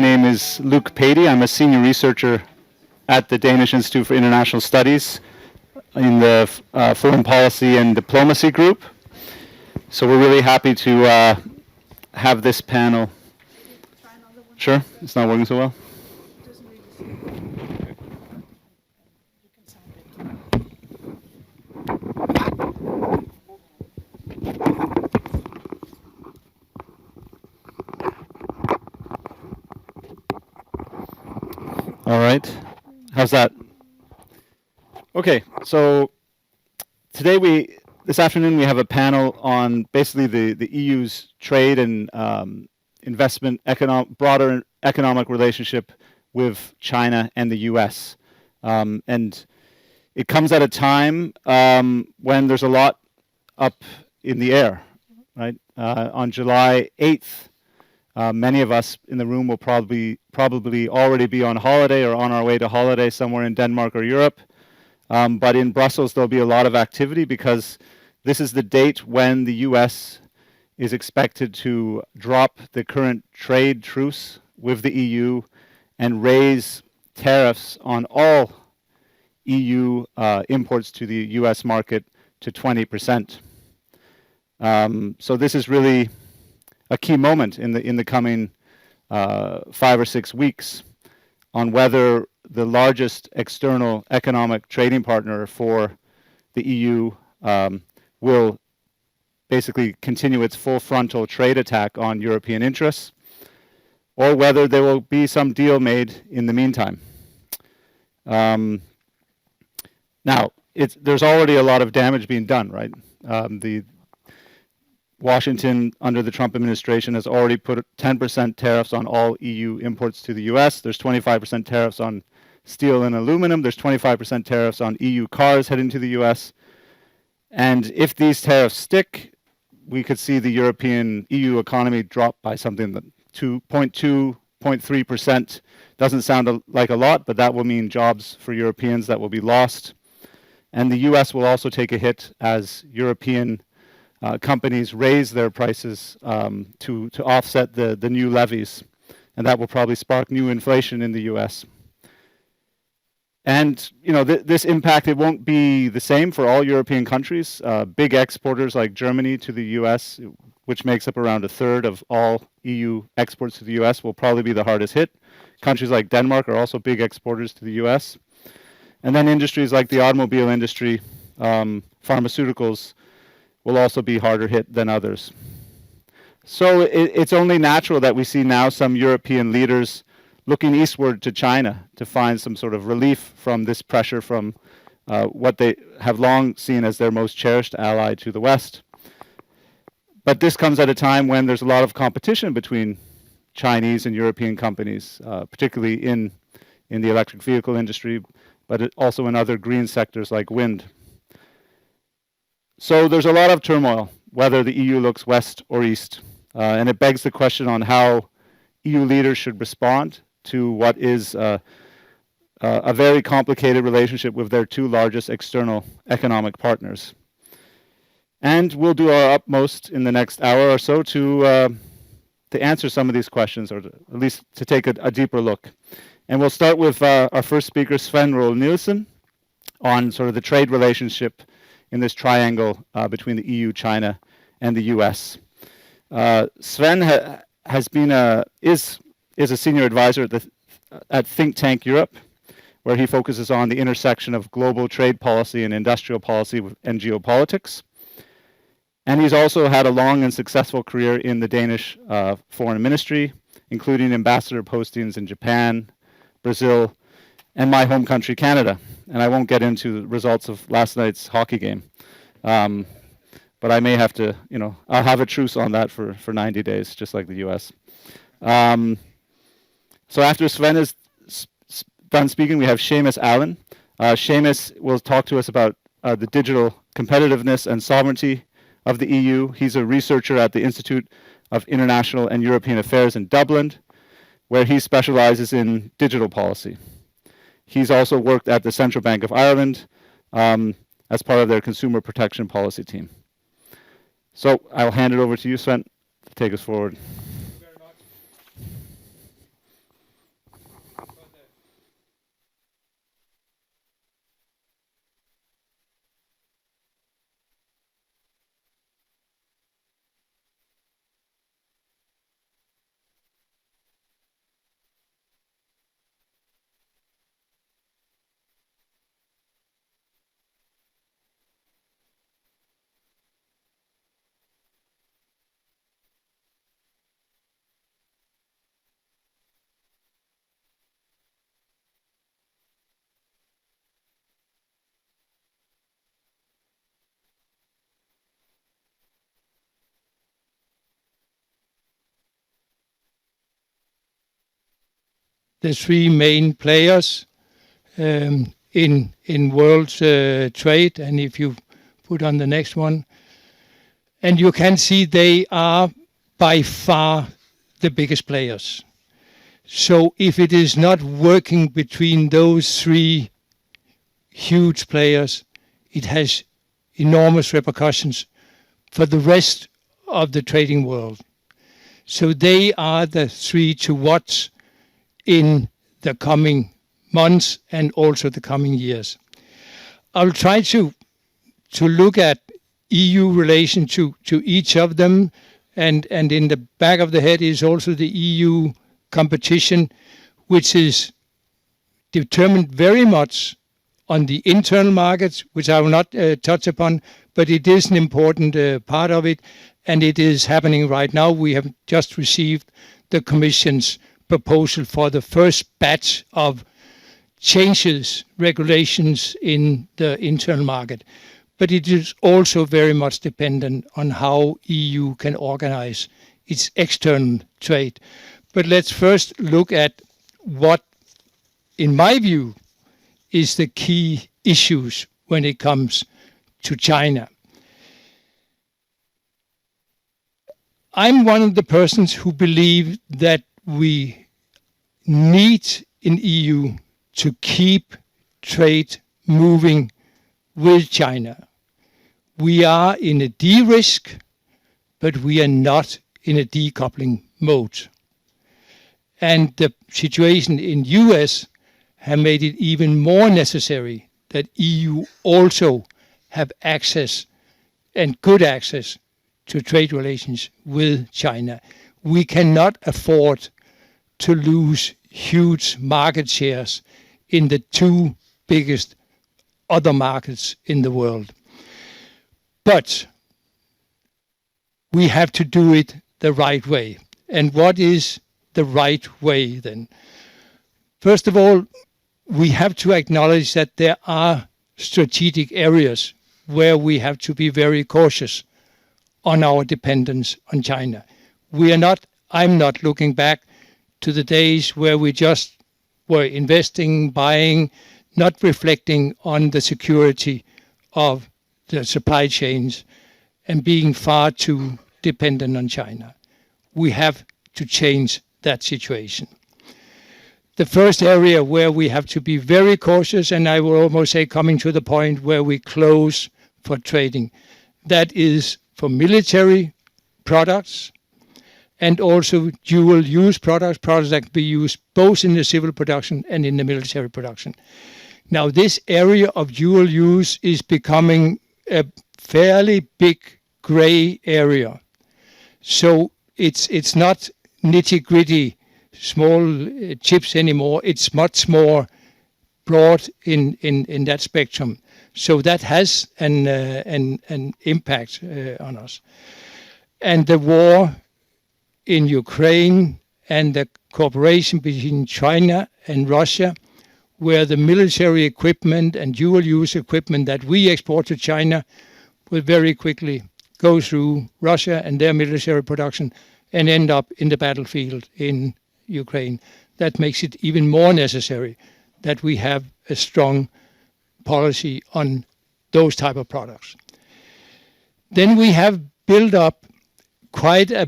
name is Luke Patey. I'm a senior researcher at the Danish Institute for International Studies in the Foreign Policy and Diplomacy group. So we're really happy to have this panel. Sure, it's not working so well. All right, how's that? Okay, so this afternoon we have a panel on basically the EU's trade and investment, broader economic relationship with China and the US. And it comes at a time when there's a lot up in the air, right? On July 8th, many of us in the room will probably already be on holiday or on our way to holiday somewhere in Denmark or Europe. But in Brussels, there'll be a lot of activity because this is the date when the US is expected to drop the current trade truce with the EU and raise tariffs on all EU imports to the US market to 20%. So this is really a key moment in the coming 5 or 6 weeks on whether the largest external economic trading partner for the EU will basically continue its full frontal trade attack on European interests, or whether there will be some deal made in the meantime. Now, there's already a lot of damage being done, right? The Washington, under the Trump administration, has already put 10% tariffs on all EU imports to the US. There's 25% tariffs on steel and aluminum. There's 25% tariffs on EU cars heading to the US. And if these tariffs stick, we could see the European EU economy drop by something that 2.2, 0.3%. Doesn't sound like a lot, but that will mean jobs for Europeans that will be lost. And the US will also take a hit as European companies raise their prices to offset the new levies. And that will probably spark new inflation in the US. And this impact, it won't be the same for all European countries. Big exporters like Germany to the US, which makes up around a third of all EU exports to the US, will probably be the hardest hit. Countries like Denmark are also big exporters to the US. And then industries like the automobile industry, pharmaceuticals, will also be harder hit than others. So it's only natural that we see now some European leaders looking eastward to China to find some sort of relief from this pressure from what they have long seen as their most cherished ally to the West. But this comes at a time when there's a lot of competition between Chinese and European companies, particularly in the electric vehicle industry, but also in other green sectors like wind. So there's a lot of turmoil, whether the EU looks west or east. And it begs the question on how EU leaders should respond to what is a very complicated relationship with their two largest external economic partners. And we'll do our utmost in the next hour or so to answer some of these questions, or at least to take a deeper look. And we'll start with our first speaker, Svend Nielsen, on sort of the trade relationship in this triangle between the EU, China, and the US. Svend is a senior advisor at Think Tank Europe, where he focuses on the intersection of global trade policy and industrial policy and geopolitics. And he's also had a long and successful career in the Danish foreign ministry, including ambassador postings in Japan, Brazil, and my home country, Canada. And I won't get into the results of last night's hockey game. But I may have to, I'll have a truce on that for 90 days, just like the US. So after Svend is done speaking, we have Seamus Allen. Seamus will talk to us about the digital competitiveness and sovereignty of the EU. He's a researcher at the Institute of International and European Affairs in Dublin, where he specializes in digital policy. He's also worked at the Central Bank of Ireland as part of their consumer protection policy team. So I'll hand it over to you, Svend, to take us forward. Thank you very much. the three main players in world trade. And if you put on the next one, and you can see they are by far the biggest players. So if it is not working between those three huge players, it has enormous repercussions for the rest of the trading world. So they are the three to watch in the coming months and also the coming years. I'll try to look at EU relation to each of them, and in the back of the head is also the EU competition, which is determined very much on the internal markets, which I will not touch upon, but it is an important part of it, and it is happening right now. We have just received the Commission's proposal for the first batch of changes, regulations in the internal market. But it is also very much dependent on how EU can organize its external trade. But let's first look at what, in my view, is the key issues when it comes to China. I'm one of the persons who believe that we need in EU to keep trade moving with China. We are in a de-risk, but we are not in a decoupling mode. And the situation in US have made it even more necessary that EU also have access and good access to trade relations with China. We cannot afford to lose huge market shares in the two biggest other markets in the world. But we have to do it the right way. And what is the right way then? First of all, we have to acknowledge that there are strategic areas where we have to be very cautious on our dependence on China. I'm not looking back to the days where we just were investing, buying, not reflecting on the security of the supply chains and being far too dependent on China. We have to change that situation. The first area where we have to be very cautious, and I will almost say coming to the point where we close for trading, that is for military products and also dual-use products that can be used both in the civil production and in the military production. Now, this area of dual use is becoming a fairly big gray area. So it's not nitty-gritty small chips anymore. It's much more broad in that spectrum. So that has an impact on us. And the war in Ukraine and the cooperation between China and Russia, where the military equipment and dual-use equipment that we export to China will very quickly go through Russia and their military production and end up in the battlefield in Ukraine. That makes it even more necessary that we have a strong policy on those type of products. Then we have built up quite a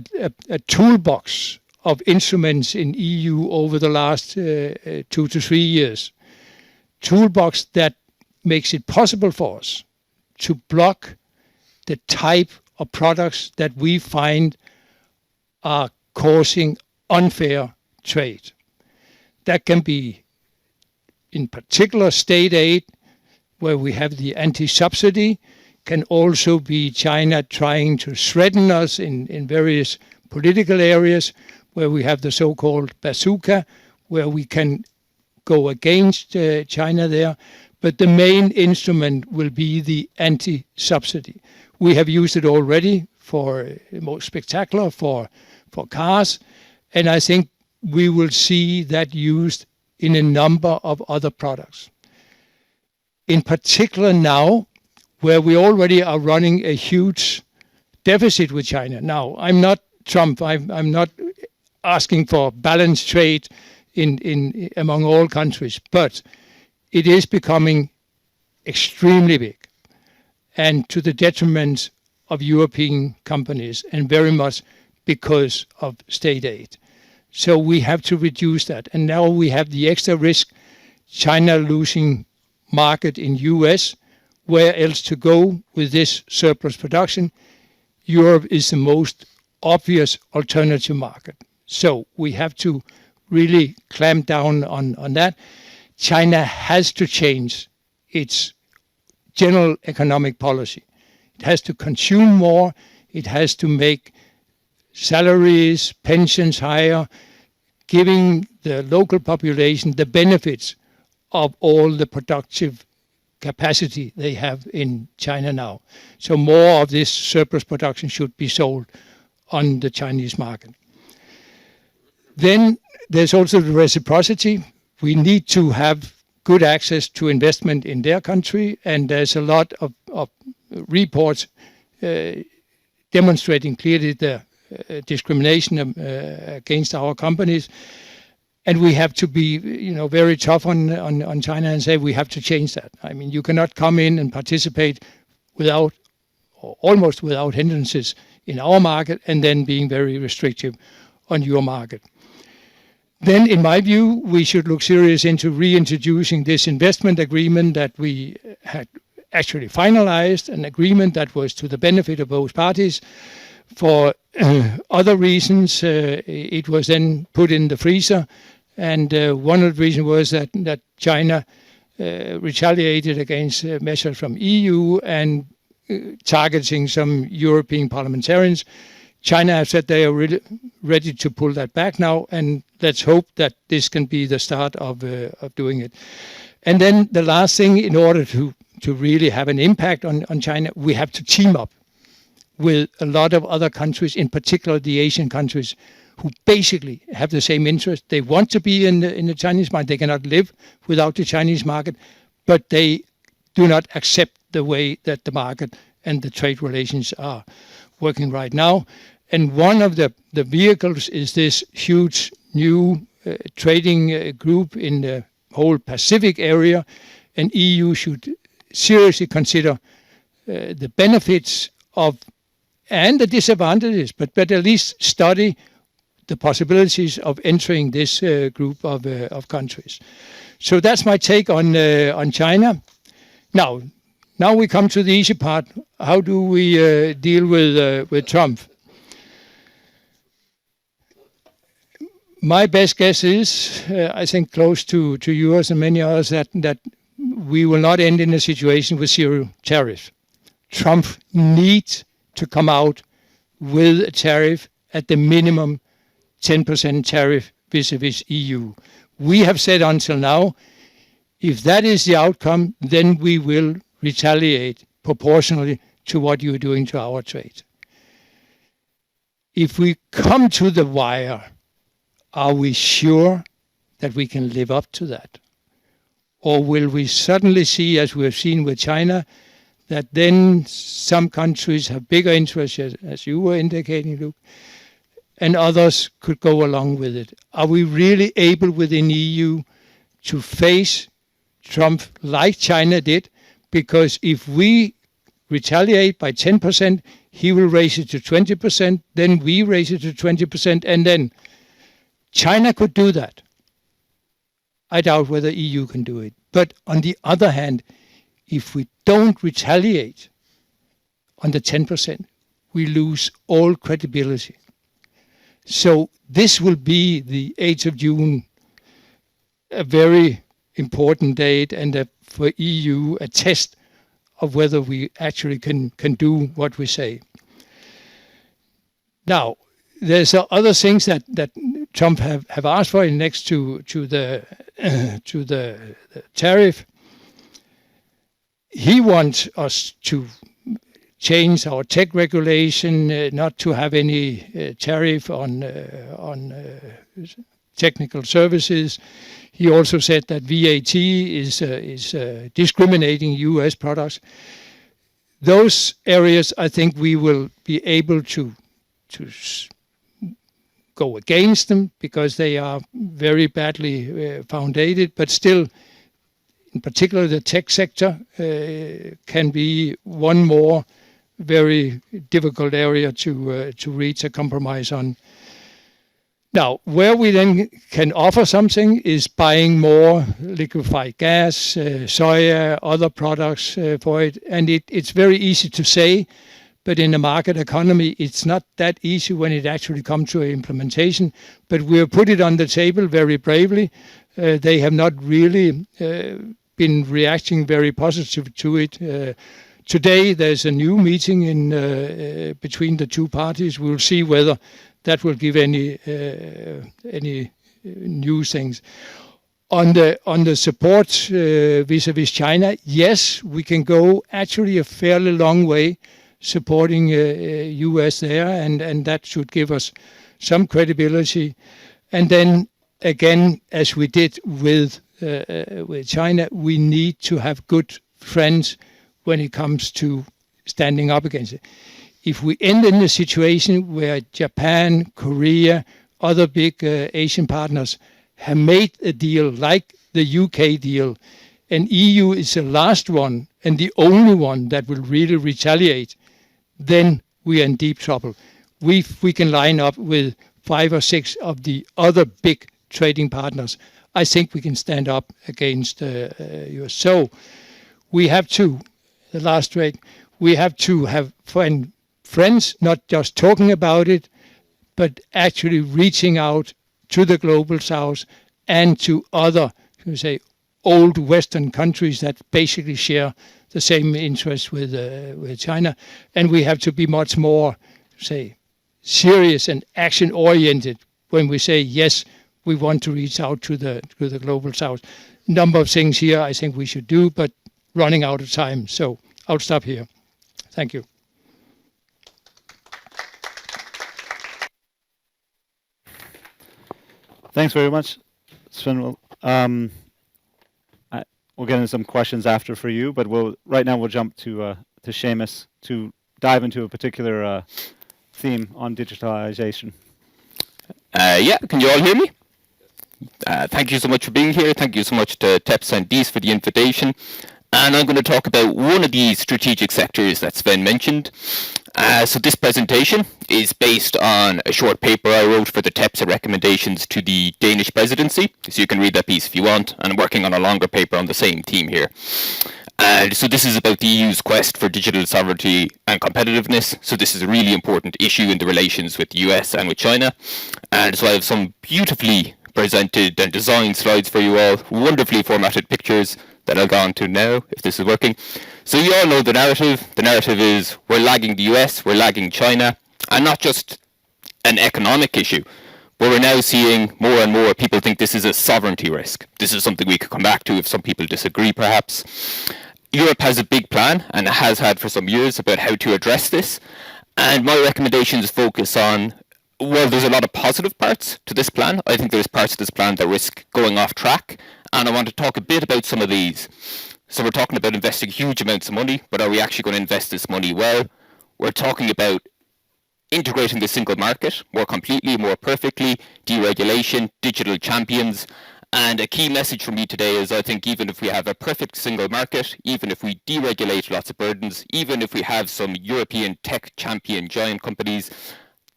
toolbox of instruments in EU over the last 2 to 3 years. Toolbox that makes it possible for us to block the type of products that we find are causing unfair trade. That can be, in particular, state aid, where we have the anti-subsidy, can also be China trying to threaten us in various political areas, where we have the so-called bazooka, where we can go against China there. But the main instrument will be the anti-subsidy. We have used it already for most spectacular, for cars, and I think we will see that used in a number of other products. In particular now, where we already are running a huge deficit with China. Now, I'm not Trump. I'm not asking for balanced trade among all countries, but it is becoming extremely big and to the detriment of European companies, and very much because of state aid. So we have to reduce that. And now we have the extra risk, China losing market in US. Where else to go with this surplus production? Europe is the most obvious alternative market. So we have to really clamp down on that. China has to change its general economic policy. It has to consume more. It has to make salaries, pensions higher, giving the local population the benefits of all the productive capacity they have in China now. So more of this surplus production should be sold on the Chinese market. Then there's also the reciprocity. We need to have good access to investment in their country, and there's a lot of reports demonstrating clearly the discrimination against our companies. And we have to be, very tough on China and say we have to change that. I mean, you cannot come in and participate without, or almost without hindrances in our market, and then being very restrictive on your market. Then, in my view, we should look serious into reintroducing this investment agreement that we had actually finalized, an agreement that was to the benefit of both parties. For other reasons, it was then put in the freezer. And one of the reasons was that China retaliated against measures from EU and targeting some European parliamentarians. China has said they are really ready to pull that back now, and let's hope that this can be the start of doing it. And then the last thing, in order to really have an impact on China, we have to team up with a lot of other countries, in particular the Asian countries, who basically have the same interest. They want to be in the Chinese market. They cannot live without the Chinese market, but they do not accept the way that the market and the trade relations are working right now. And one of the vehicles is this huge new trading group in the whole Pacific area, and EU should seriously consider the benefits of and the disadvantages, but at least study the possibilities of entering this group of countries. So that's my take on China. Now we come to the easy part. How do we deal with Trump? My best guess is, I think close to yours and many others, that we will not end in a situation with zero tariffs. Trump needs to come out with a tariff at the minimum 10% tariff vis-a-vis EU. We have said until now, if that is the outcome, then we will retaliate proportionally to what you are doing to our trade. If we come to the wire, are we sure that we can live up to that? Or will we suddenly see, as we have seen with China, that then some countries have bigger interests, as you were indicating, Luke, and others could go along with it? Are we really able within EU to face Trump like China did? Because if we retaliate by 10%, he will raise it to 20%, then we raise it to 20%, and then China could do that. I doubt whether EU can do it. But on the other hand, if we don't retaliate on the 10%, we lose all credibility. So this will be the 8th of June, a very important date, and for EU, a test of whether we actually can do what we say. Now, there's other things that Trump have asked for next to the tariff. He wants us to change our tech regulation, not to have any tariff on technical services. He also said that VAT is discriminating US products. Those areas, I think we will be able to go against them because they are very badly founded, but still, in particular, the tech sector can be one more very difficult area to reach a compromise on. Now, where we then can offer something is buying more liquefied gas, soya, other products for it. And it's very easy to say, but in a market economy, it's not that easy when it actually comes to implementation. But we have put it on the table very bravely. They have not really been reacting very positive to it. Today, there's a new meeting between the two parties. We'll see whether that will give any new things. On the support vis-a-vis China, yes, we can go actually a fairly long way supporting US there, and that should give us some credibility. And then again, as we did with China, we need to have good friends when it comes to standing up against it. If we end in a situation where Japan, Korea, other big Asian partners have made a deal like the UK deal, and EU is the last one and the only one that will really retaliate, then we are in deep trouble. We can line up with 5 or 6 of the other big trading partners. I think we can stand up against US. So we have to, the last trade, we have to have friends, not just talking about it, but actually reaching out to the global south and to other, old Western countries that basically share the same interests with China. And we have to be much more, serious and action-oriented when we say, yes, we want to reach out to the global south. Number of things here I think we should do, but running out of time. So I'll stop here. Thank you. Thanks very much, Svend. We'll get into some questions after for you, but right now we'll jump to Seamus to dive into a particular theme on digitalization. Yeah, can you all hear me? Thank you so much for being here. Thank you so much to TEPSA and DIIS for the invitation. And I'm going to talk about one of these strategic sectors that Svend mentioned. So this presentation is based on a short paper I wrote for the TEPSA recommendations to the Danish Presidency. So you can read that piece if you want. And I'm working on a longer paper on the same theme here. And so this is about the EU's quest for digital sovereignty and competitiveness. So this is a really important issue in the relations with the US and with China. And so I have some beautifully presented and designed slides for you all, wonderfully formatted pictures that I'll go on to now, if this is working. So you all know the narrative. The narrative is we're lagging the US, we're lagging China, and not just an economic issue, but we're now seeing more and more people think this is a sovereignty risk. This is something we could come back to if some people disagree, perhaps. Europe has a big plan, and has had for some years, about how to address this. And my recommendations focus on, well, there's a lot of positive parts to this plan. I think there's parts of this plan that risk going off track. And I want to talk a bit about some of these. So we're talking about investing huge amounts of money, but are we actually going to invest this money well? We're talking about integrating the single market more completely, more perfectly, deregulation, digital champions. And a key message from me today is I think even if we have a perfect single market, even if we deregulate lots of burdens, even if we have some European tech champion giant companies,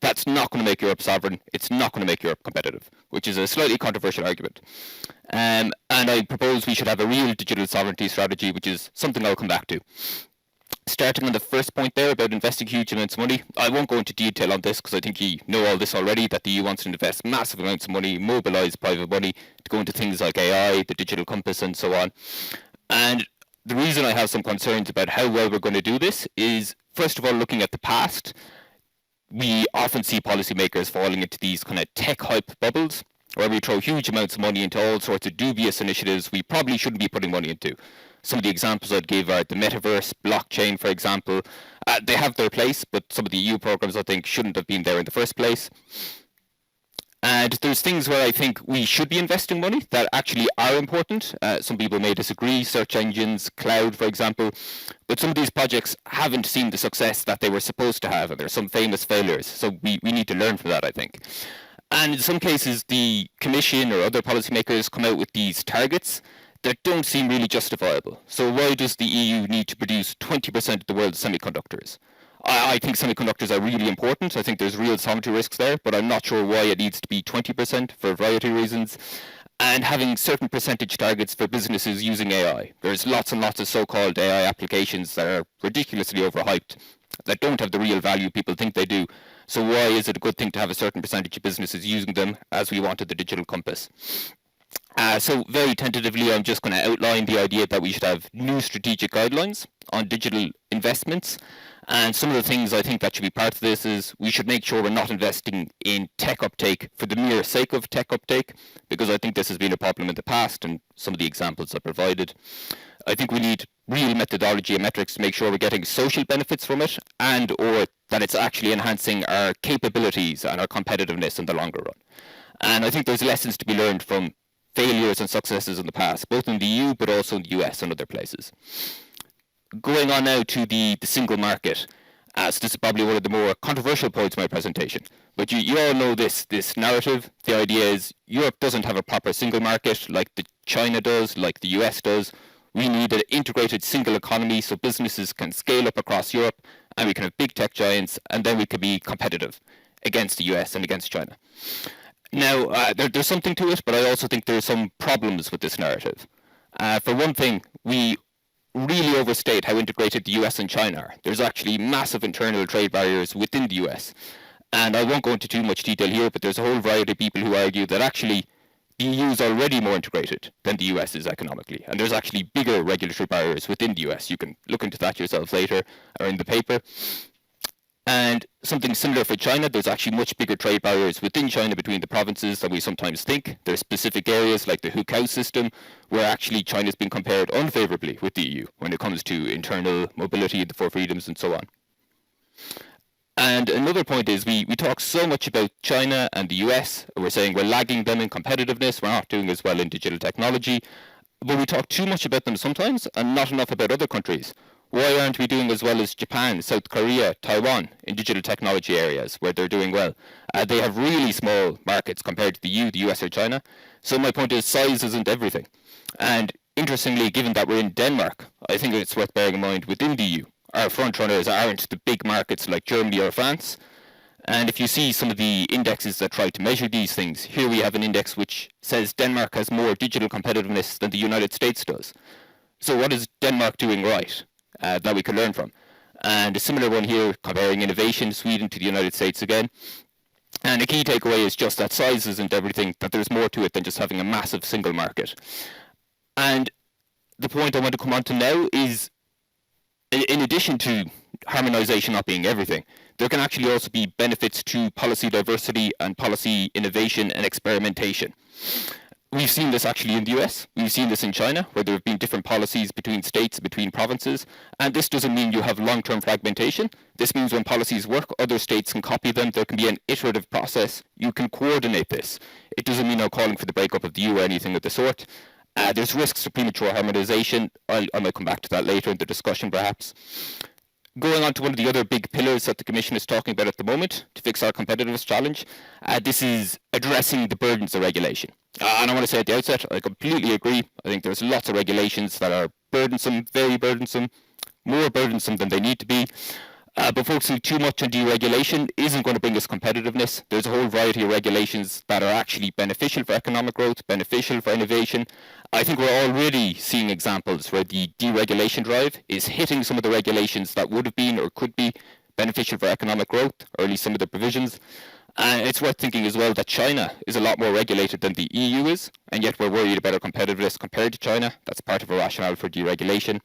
that's not going to make Europe sovereign. It's not going to make Europe competitive, which is a slightly controversial argument. And I propose we should have a real digital sovereignty strategy, which is something I'll come back to. Starting on the first point there about investing huge amounts of money, I won't go into detail on this because I think you know all this already, that the EU wants to invest massive amounts of money, mobilize private money to go into things like AI, the digital compass, and so on. And the reason I have some concerns about how well we're going to do this is, first of all, looking at the past. We often see policymakers falling into these kind of tech hype bubbles where we throw huge amounts of money into all sorts of dubious initiatives we probably shouldn't be putting money into. Some of the examples I'd give are the metaverse, blockchain, for example. They have their place, but some of the EU programs I think shouldn't have been there in the first place. And there's things where I think we should be investing money that actually are important. Some people may disagree, search engines, cloud, for example. But some of these projects haven't seen the success that they were supposed to have, and there's some famous failures. So we need to learn from that, I think. And in some cases, the Commission or other policymakers come out with these targets that don't seem really justifiable. So why does the EU need to produce 20% of the world's semiconductors? I think semiconductors are really important. I think there's real sovereignty risks there, but I'm not sure why it needs to be 20% for a variety of reasons. And having certain percentage targets for businesses using AI. There's lots and lots of so-called AI applications that are ridiculously overhyped, that don't have the real value people think they do. So why is it a good thing to have a certain percentage of businesses using them as we wanted the digital compass? So very tentatively, I'm just going to outline the idea that we should have new strategic guidelines on digital investments. And some of the things I think that should be part of this is we should make sure we're not investing in tech uptake for the mere sake of tech uptake, because I think this has been a problem in the past and some of the examples I provided. I think we need real methodology and metrics to make sure we're getting social benefits from it and or that it's actually enhancing our capabilities and our competitiveness in the longer run. And I think there's lessons to be learned from failures and successes in the past, both in the EU but also in the US and other places. Going on now to the single market, as this is probably one of the more controversial points in my presentation. But you all know this narrative. The idea is Europe doesn't have a proper single market like China does, like the US does. We need an integrated single economy so businesses can scale up across Europe and we can have big tech giants and then we can be competitive against the US and against China. Now, there's something to it, but I also think there are some problems with this narrative. For one thing, we really overstate how integrated the US and China are. There's actually massive internal trade barriers within the US. And I won't go into too much detail here, but there's a whole variety of people who argue that actually the EU is already more integrated than the US is economically. And there's actually bigger regulatory barriers within the US. You can look into that yourselves later or in the paper. And something similar for China, there's actually much bigger trade barriers within China between the provinces than we sometimes think. There's specific areas like the Hukou system where actually China's been compared unfavorably with the EU when it comes to internal mobility, the four freedoms and so on. And another point is we talk so much about China and the US. We're saying we're lagging them in competitiveness. We're not doing as well in digital technology. But we talk too much about them sometimes and not enough about other countries. Why aren't we doing as well as Japan, South Korea, Taiwan in digital technology areas where they're doing well? They have really small markets compared to the EU, the US or China. So my point is size isn't everything. And interestingly, given that we're in Denmark, I think it's worth bearing in mind within the EU, our front runners aren't the big markets like Germany or France. And if you see some of the indexes that try to measure these things, here we have an index which says Denmark has more digital competitiveness than the United States does. So what is Denmark doing right? That we can learn from. And a similar one here, comparing innovation, Sweden to the United States again. And the key takeaway is just that size isn't everything, that there's more to it than just having a massive single market. And the point I want to come on to now is, in addition to harmonization not being everything, there can actually also be benefits to policy diversity and policy innovation and experimentation. We've seen this actually in the US, we've seen this in China, where there have been different policies between states, between provinces, and this doesn't mean you have long-term fragmentation. This means when policies work, other states can copy them, there can be an iterative process, you can coordinate this. It doesn't mean I'm calling for the breakup of the EU or anything of the sort. There's risks of premature harmonization, I might come back to that later in the discussion perhaps. Going on to one of the other big pillars that the Commission is talking about at the moment to fix our competitiveness challenge, this is addressing the burdens of regulation. And I want to say at the outset, I completely agree. I think there's lots of regulations that are burdensome, very burdensome, more burdensome than they need to be. But focusing too much on deregulation isn't going to bring us competitiveness. There's a whole variety of regulations that are actually beneficial for economic growth, beneficial for innovation. I think we're already seeing examples where the deregulation drive is hitting some of the regulations that would have been or could be beneficial for economic growth, or at least some of the provisions. And it's worth thinking as well that China is a lot more regulated than the EU is, and yet we're worried about our competitiveness compared to China. That's part of a rationale for deregulation.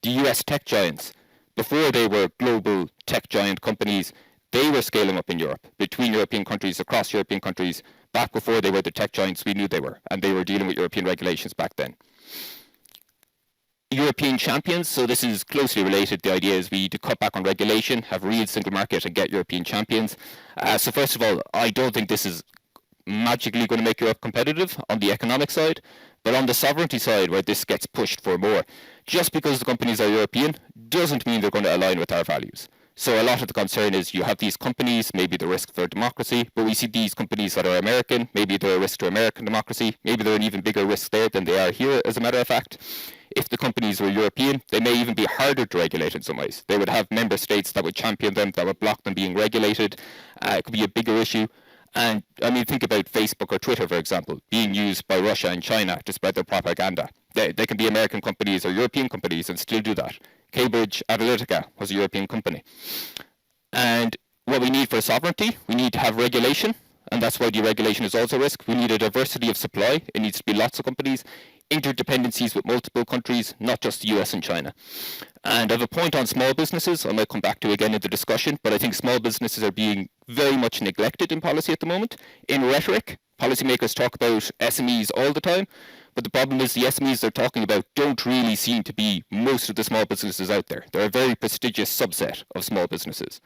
The US tech giants, before they were global tech giant companies, they were scaling up in Europe, between European countries, across European countries, back before they were the tech giants we knew they were, and they were dealing with European regulations back then. European champions, so this is closely related. The idea is we need to cut back on regulation, have real single market and get European champions. So first of all, I don't think this is magically going to make Europe competitive on the economic side, but on the sovereignty side where this gets pushed for more, just because the companies are European doesn't mean they're going to align with our values. So a lot of the concern is you have these companies, maybe the risk for democracy, but we see these companies that are American, maybe they're a risk to American democracy, maybe they're an even bigger risk there than they are here, as a matter of fact. If the companies were European, they may even be harder to regulate in some ways. They would have member states that would champion them, that would block them being regulated. It could be a bigger issue. And I mean, think about Facebook or Twitter, for example, being used by Russia and China to spread their propaganda. They can be American companies or European companies and still do that. Cambridge Analytica was a European company. And what we need for sovereignty, we need to have regulation, and that's why deregulation is also a risk. We need a diversity of supply. It needs to be lots of companies, interdependencies with multiple countries, not just the US and China. And I have a point on small businesses I might come back to again in the discussion, but I think small businesses are being very much neglected in policy at the moment. In rhetoric, policymakers talk about SMEs all the time, but the problem is the SMEs they're talking about don't really seem to be most of the small businesses out there. They're a very prestigious subset of small businesses.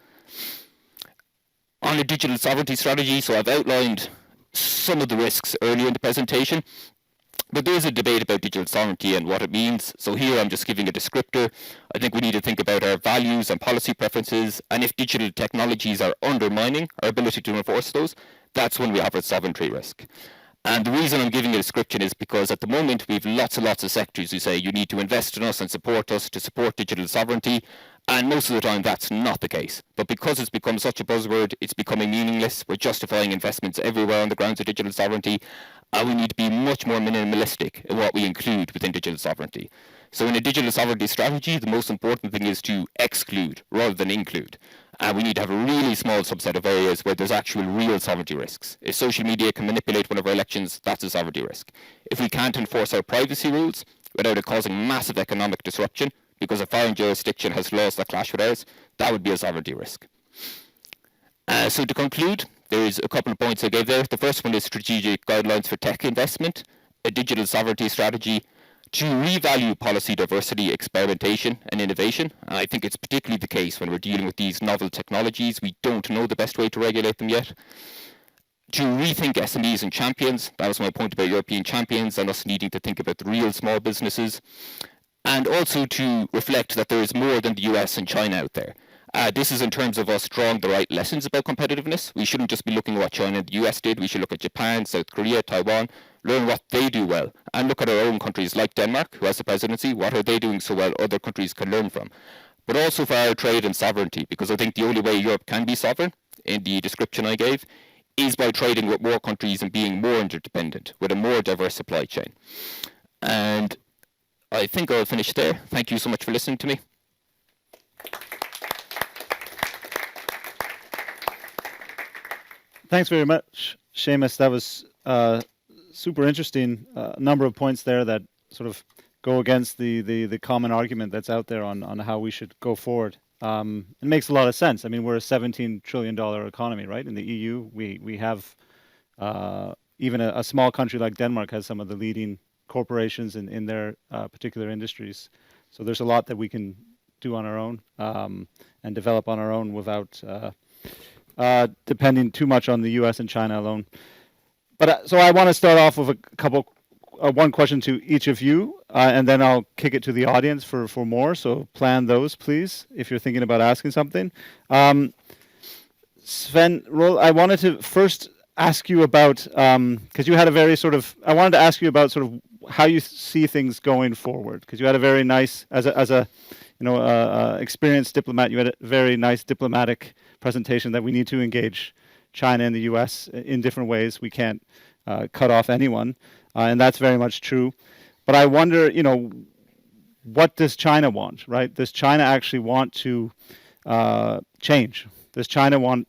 On a digital sovereignty strategy, so I've outlined some of the risks earlier in the presentation, but there is a debate about digital sovereignty and what it means. So here I'm just giving a descriptor. I think we need to think about our values and policy preferences, and if digital technologies are undermining our ability to enforce those, that's when we have a sovereignty risk. And the reason I'm giving a description is because at the moment we have lots and lots of sectors who say you need to invest in us and support us to support digital sovereignty, and most of the time that's not the case. But because it's become such a buzzword, it's becoming meaningless. We're justifying investments everywhere on the grounds of digital sovereignty, and we need to be much more minimalistic in what we include within digital sovereignty. So in a digital sovereignty strategy, the most important thing is to exclude rather than include. We need to have a really small subset of areas where there's actual real sovereignty risks. If social media can manipulate one of our elections, that's a sovereignty risk. If we can't enforce our privacy rules without it causing massive economic disruption because a foreign jurisdiction has laws that clash with ours, that would be a sovereignty risk. So to conclude, there's a couple of points I gave there. The first one is strategic guidelines for tech investment, a digital sovereignty strategy, to revalue policy diversity, experimentation and innovation. I think it's particularly the case when we're dealing with these novel technologies. We don't know the best way to regulate them yet. To rethink SMEs and champions. That was my point about European champions and us needing to think about the real small businesses. And also to reflect that there is more than the US and China out there. This is in terms of us drawing the right lessons about competitiveness. We shouldn't just be looking at what China and the US did. We should look at Japan, South Korea, Taiwan, learn what they do well, and look at our own countries like Denmark, who has the presidency. What are they doing so well other countries can learn from? But also for our trade and sovereignty, because I think the only way Europe can be sovereign, in the description I gave, is by trading with more countries and being more interdependent, with a more diverse supply chain. And I think I'll finish there. Thank you so much for listening to me. Thanks very much, Seamus. That was super interesting. A number of points there that sort of go against the common argument that's out there on how we should go forward. It makes a lot of sense. I mean, we're a $17 trillion economy, right? In the EU, we have even a small country like Denmark has some of the leading corporations in their particular industries. So there's a lot that we can do on our own and develop on our own without depending too much on the US and China alone. But so I want to start off with a couple, one question to each of you, and then I'll kick it to the audience for more. So plan those, please, if you're thinking about asking something. Svend, I wanted to first ask you about, because you had a very sort of, I wanted to ask you about sort of how you see things going forward, because you had a very nice, as a experienced diplomat, you had a very nice diplomatic presentation that we need to engage China and the US in different ways. We can't cut off anyone, and that's very much true. But I wonder, what does China want, right? Does China actually want to change? Does China want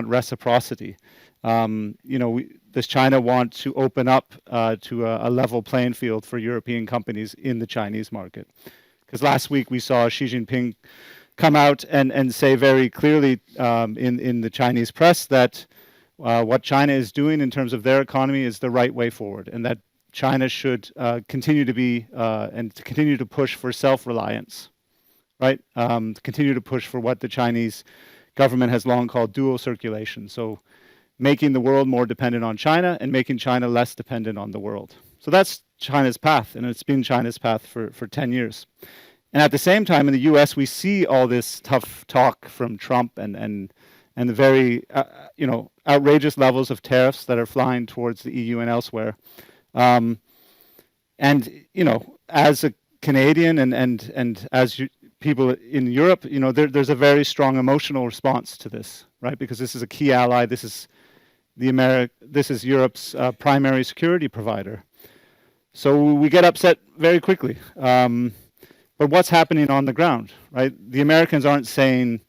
reciprocity? Does China want to open up to a level playing field for European companies in the Chinese market? Because last week we saw Xi Jinping come out and say very clearly in the Chinese press that what China is doing in terms of their economy is the right way forward, and that China should continue to be and to continue to push for self-reliance, right? Continue to push for what the Chinese government has long called dual circulation. So making the world more dependent on China and making China less dependent on the world. So that's China's path, and it's been China's path for 10 years. And at the same time, in the U.S., we see all this tough talk from Trump and the very outrageous levels of tariffs that are flying towards the EU and elsewhere. And as a Canadian and as people in Europe, there's a very strong emotional response to this, right? Because this is a key ally. This is Europe's primary security provider. So we get upset very quickly. But what's happening on the ground, right? The Americans aren't saying,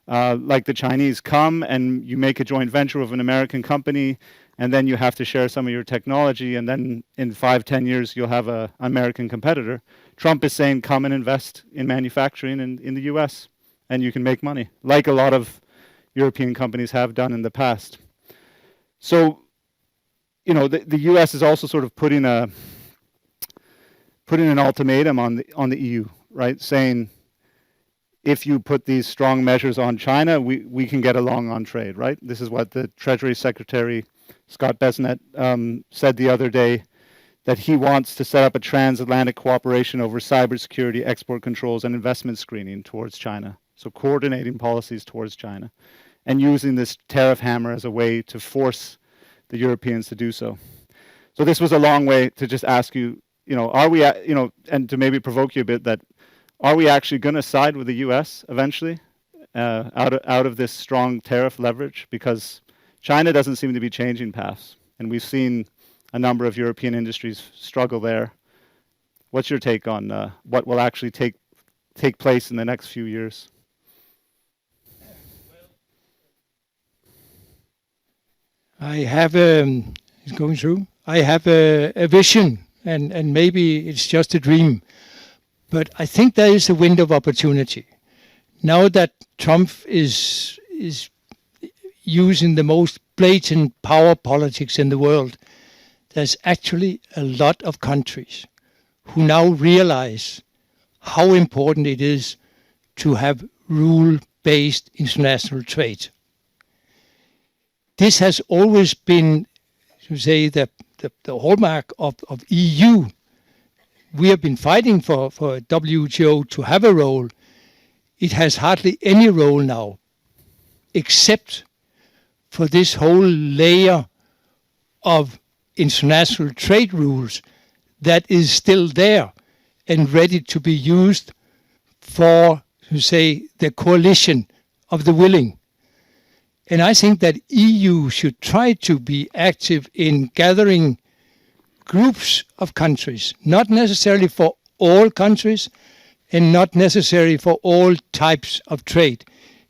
like the Chinese, come and you make a joint venture with an American company, and then you have to share some of your technology, and then in 5-10 years you'll have an American competitor. Trump is saying, come and invest in manufacturing in the US, and you can make money, like a lot of European companies have done in the past. So, the US is also sort of putting an ultimatum on the EU, right? Saying, if you put these strong measures on China, we can get along on trade, right? This is what the Treasury Secretary Scott Bessent said the other day, that he wants to set up a transatlantic cooperation over cybersecurity, export controls, and investment screening towards China. So coordinating policies towards China and using this tariff hammer as a way to force the Europeans to do so. So this was a long way to just ask you, are we, and to maybe provoke you a bit, that are we actually going to side with the U.S. eventually out of this strong tariff leverage? Because China doesn't seem to be changing paths, and we've seen a number of European industries struggle there. What's your take on what will actually take place in the next few years? I have it's going through. I have a vision, and maybe it's just a dream, but I think there is a window of opportunity. Now that Trump is using the most blatant power politics in the world, there's actually a lot of countries who now realize how important it is to have rule-based international trade. This has always been, to say, the hallmark of EU. We have been fighting for WTO to have a role. It has hardly any role now, except for this whole layer of international trade rules that is still there and ready to be used for, to say, the coalition of the willing. And I think that EU should try to be active in gathering groups of countries, not necessarily for all countries and not necessarily for all types of trade.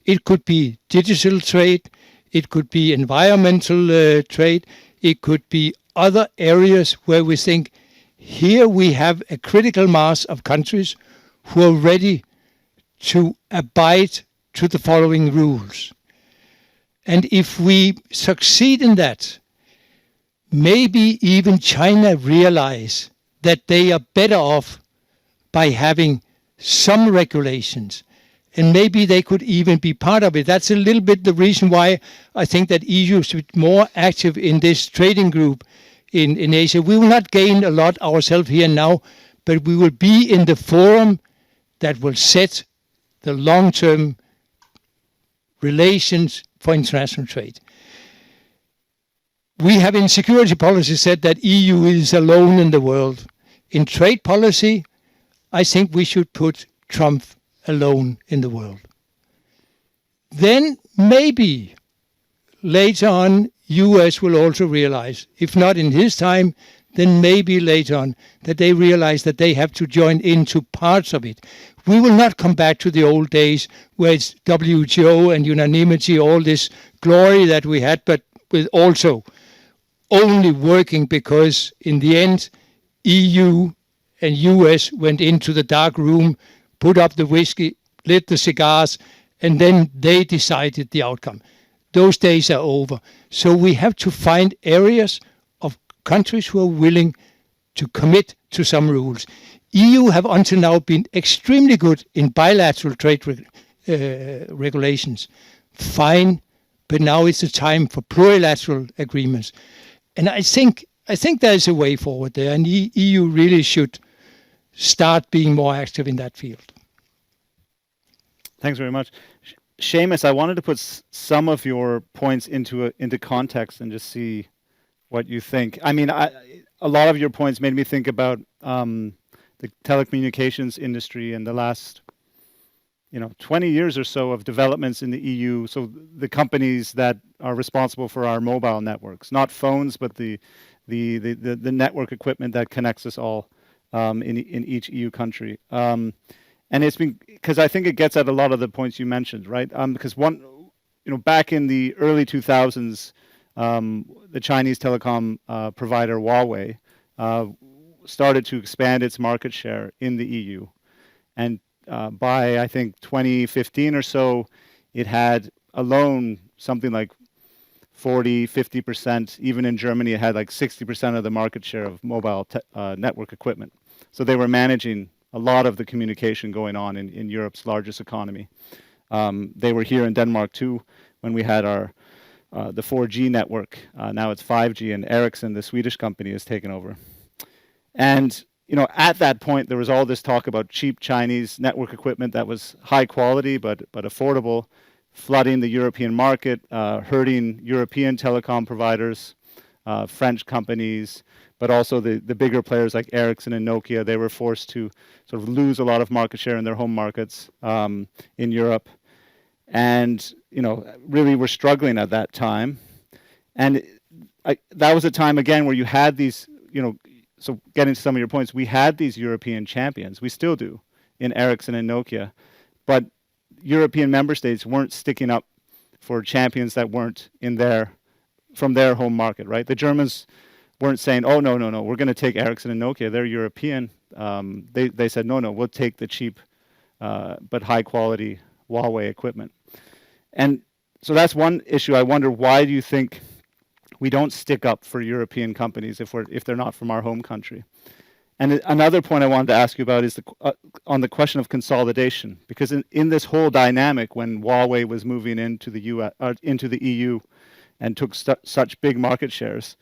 It could be digital trade, it could be environmental trade, it could be other areas where we think here we have a critical mass of countries who are ready to abide to the following rules. And if we succeed in that, maybe even China realize that they are better off by having some regulations, and maybe they could even be part of it. That's a little bit the reason why I think that EU should be more active in this trading group in Asia. We will not gain a lot ourselves here now, but we will be in the forum that will set the long-term relations for international trade. We have in security policy said that EU is alone in the world. In trade policy, I think we should put Trump alone in the world. Then maybe later on, US will also realize, if not in his time, then maybe later on, that they realize that they have to join into parts of it. We will not come back to the old days where it's WTO and unanimity, all this glory that we had, but with also only working because in the end, EU and US went into the dark room, put up the whiskey, lit the cigars, and then they decided the outcome. Those days are over. So we have to find areas of countries who are willing to commit to some rules. EU have until now been extremely good in bilateral trade regulations. Fine, but now it's the time for plurilateral agreements. And I think there is a way forward there, and EU really should start being more active in that field. Thanks very much. Seamus, I wanted to put some of your points into context and just see what you think. I mean, a lot of your points made me think about the telecommunications industry in the last 20 years or so of developments in the EU. So the companies that are responsible for our mobile networks, not phones, but the network equipment that connects us all in each EU country. And it's been, because I think it gets at a lot of the points you mentioned, right? Because back in the early 2000s, the Chinese telecom provider Huawei started to expand its market share in the EU, and by I think 2015 or so, it had alone something like 40-50%. Even in Germany, it had like 60% of the market share of mobile network equipment. So they were managing a lot of the communication going on in Europe's largest economy. They were here in Denmark too when we had the 4G network. Now it's 5G, and Ericsson, the Swedish company, has taken over. And at that point, there was all this talk about cheap Chinese network equipment that was high quality but affordable, flooding the European market, hurting European telecom providers, French companies, but also the bigger players like Ericsson and Nokia. They were forced to sort of lose a lot of market share in their home markets in Europe, and really were struggling at that time. And that was a time again where you had these, so getting to some of your points, we had these European champions. We still do in Ericsson and Nokia, but European member states weren't sticking up for champions that weren't from their home market, right? The Germans weren't saying, oh, no, we're going to take Ericsson and Nokia. They're European. They said, no, we'll take the cheap but high quality Huawei equipment. And so that's one issue. I wonder, why do you think we don't stick up for European companies if they're not from our home country? And another point I wanted to ask you about is on the question of consolidation, because in this whole dynamic, when Huawei was moving into the EU and took such big market shares,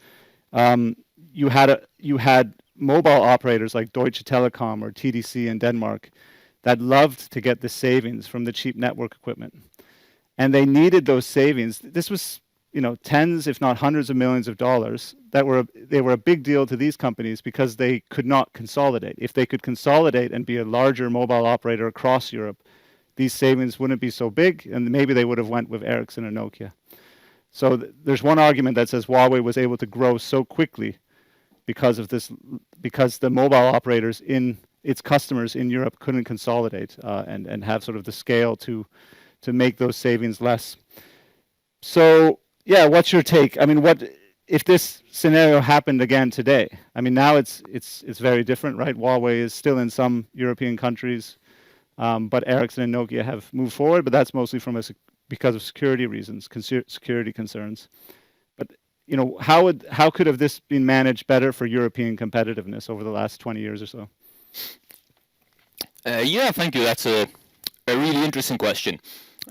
you had mobile operators like Deutsche Telekom or TDC in Denmark that loved to get the savings from the cheap network equipment, and they needed those savings. This was tens, if not hundreds of millions of dollars they were a big deal to these companies because they could not consolidate. If they could consolidate and be a larger mobile operator across Europe, these savings wouldn't be so big, and maybe they would have went with Ericsson or Nokia. So there's one argument that says Huawei was able to grow so quickly because of this, because the mobile operators in its customers in Europe couldn't consolidate and have sort of the scale to make those savings less. So yeah, what's your take? I mean, what if this scenario happened again today? I mean, now it's very different, right? Huawei is still in some European countries, but Ericsson and Nokia have moved forward, but that's mostly because of security reasons, security concerns. But how could have this been managed better for European competitiveness over the last 20 years or so? Yeah, thank you. That's a really interesting question.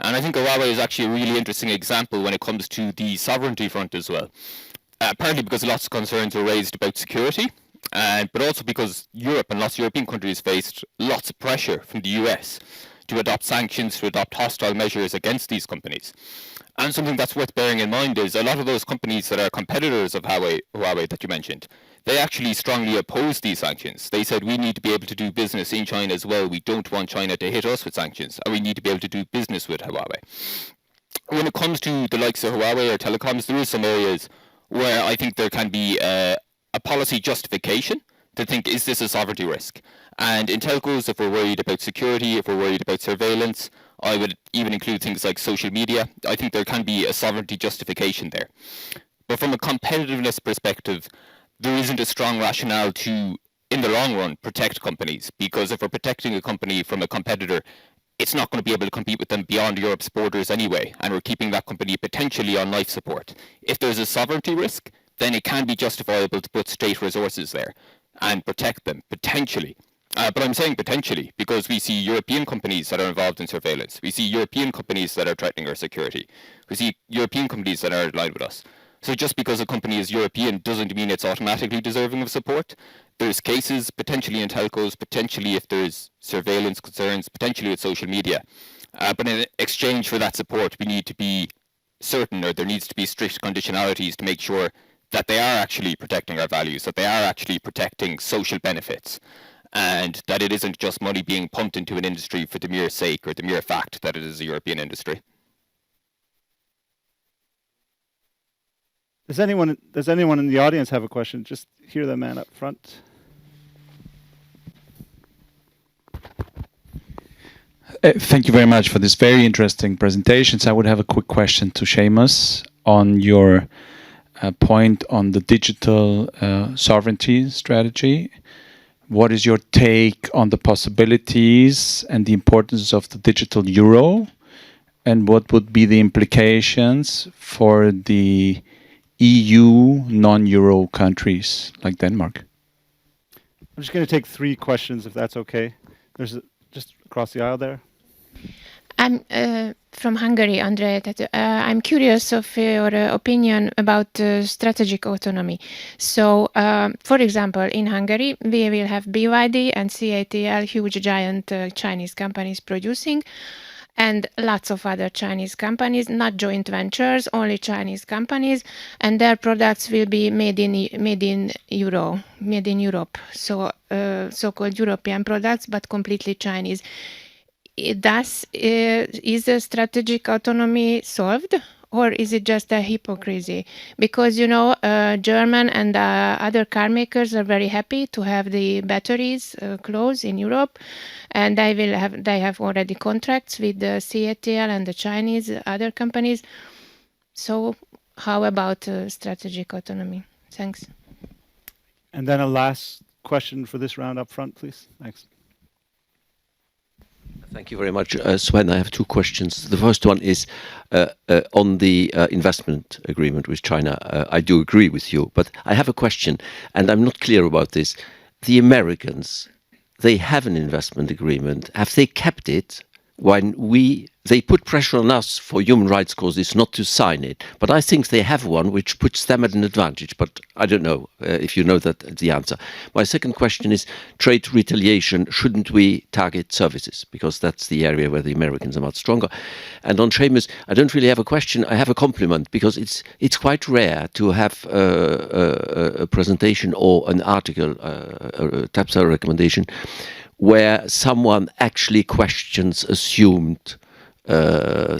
And I think Huawei is actually a really interesting example when it comes to the sovereignty front as well. Partly because lots of concerns were raised about security, but also because Europe and lots of European countries faced lots of pressure from the US to adopt sanctions, to adopt hostile measures against these companies. And something that's worth bearing in mind is a lot of those companies that are competitors of Huawei that you mentioned, they actually strongly opposed these sanctions. They said, we need to be able to do business in China as well. We don't want China to hit us with sanctions, and we need to be able to do business with Huawei. When it comes to the likes of Huawei or telecoms, there is some areas where I think there can be a policy justification to think, is this a sovereignty risk? And in telcos, if we're worried about security, if we're worried about surveillance, I would even include things like social media. I think there can be a sovereignty justification there. But from a competitiveness perspective, there isn't a strong rationale to, in the long run, protect companies. Because if we're protecting a company from a competitor, it's not going to be able to compete with them beyond Europe's borders anyway, and we're keeping that company potentially on life support. If there's a sovereignty risk, then it can be justifiable to put state resources there and protect them, potentially. But I'm saying potentially because we see European companies that are involved in surveillance. We see European companies that are threatening our security. We see European companies that are aligned with us. So just because a company is European doesn't mean it's automatically deserving of support. There's cases, potentially in telcos, potentially if there's surveillance concerns, potentially with social media, But in exchange for that support, we need to be certain, or there needs to be strict conditionalities to make sure that they are actually protecting our values, that they are actually protecting social benefits, and that it isn't just money being pumped into an industry for the mere sake or the mere fact that it is a European industry. Does anyone in the audience have a question? Just hear the man up front. Thank you very much for this very interesting presentations. I would have a quick question to Seamus on your point on the digital sovereignty strategy. What is your take on the possibilities and the importance of the digital euro? And what would be the implications for the EU non-euro countries like Denmark? I'm just going to take 3 questions, if that's okay. There's just across the aisle there. I'm from Hungary, Andre. I'm curious of your opinion about strategic autonomy. So, for example, in Hungary, we will have BYD and CATL, huge giant Chinese companies producing, and lots of other Chinese companies, not joint ventures, only Chinese companies, and their products will be made in Europe. So, so-called European products, but completely Chinese. Thus, is a strategic autonomy solved, or is it just a hypocrisy? Because, German and other car makers are very happy to have the batteries close in Europe, and they have already contracts with the CATL and the Chinese other companies. So how about strategic autonomy? Thanks. And then a last question for this round up front, please. Thanks. Thank you very much. Svend, I have 2 questions. The first one is on the investment agreement with China. I do agree with you, but I have a question, and I'm not clear about this. The Americans, they have an investment agreement. Have they kept it when they put pressure on us for human rights causes not to sign it? But I think they have one which puts them at an advantage. But I don't know if you know the answer. My second question is trade retaliation. Shouldn't we target services? Because that's the area where the Americans are much stronger. And on Seamus, I don't really have a question. I have a compliment, because it's quite rare to have a presentation or an article, a TEPSA recommendation, where someone actually questions assumed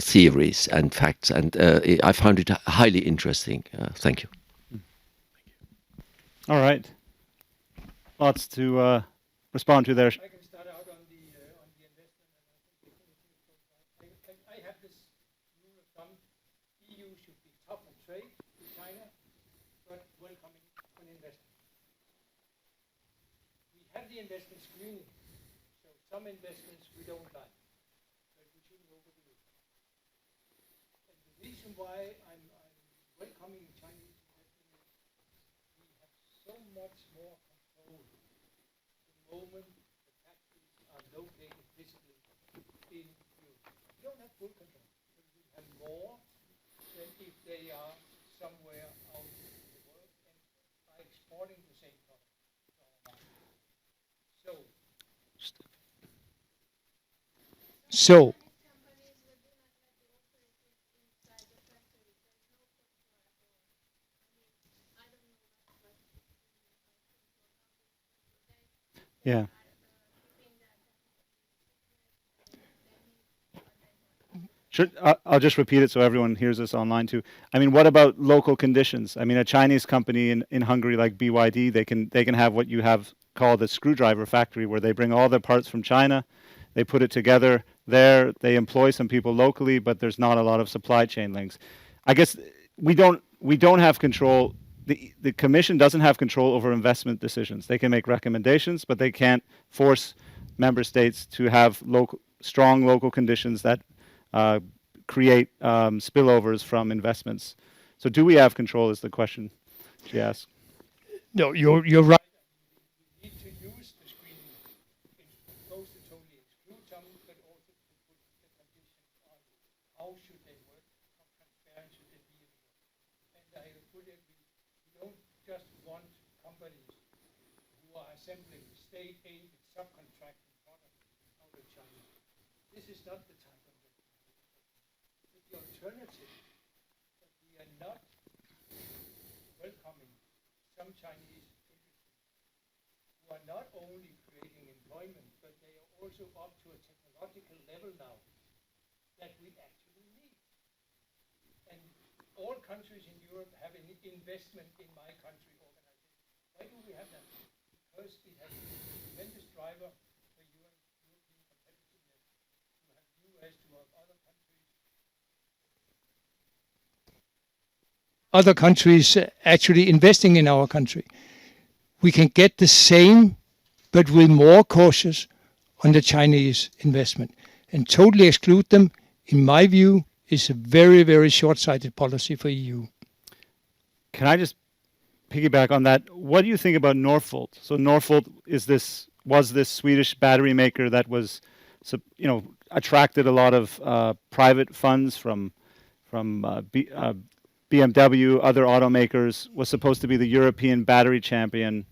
theories and facts, and I found it highly interesting. Thank you. All right. Lots to respond to there. I can start out on the investment. I have this rule of thumb: EU should be tough on trade with China, but welcoming an investment. We have the investment screening. Some investments we don't like, but we shouldn't overdo it. And the reason why I'm welcoming Chinese investment is we have so much more control the moment the factories are located physically in Europe. We don't have full control, but we have more than if they are somewhere out in the world and are exporting the same product to our market. So Yeah. I'll just repeat it so everyone hears us online too. I mean, what about local conditions? I mean, a Chinese company in Hungary like BYD, they can have what you have called a screwdriver factory, where they bring all their parts from China, they put it together there, they employ some people locally, but there's not a lot of supply chain links. I guess we don't have control. The Commission doesn't have control over investment decisions. They can make recommendations, but they can't force member states to have strong local conditions that create spillovers from investments. So do we have control is the question she asked. no, you're right. We need to use the screening both to totally exclude some, but also to put the conditions on how should they work, how transparent should they be. And I fully agree. We don't just want companies who are assembling state-aided subcontracting products out of China. This is not the type of alternative, but we are not welcoming some Chinese industries who are not only creating employment, but they are also up to a technological level now that we actually need. And all countries in Europe have an investment in my country organization. Why do we have that? Because it has been a tremendous driver for European competitiveness. To have US, to have other countries actually investing in our country. We can get the same, but with more cautious on the Chinese investment. And totally exclude them, in my view, is a very, very short-sighted policy for EU. Can I just piggyback on that? What do you think about Northvolt? So Northvolt was this Swedish battery maker that was, attracted a lot of private funds from BMW, other automakers, was supposed to be the European battery champion,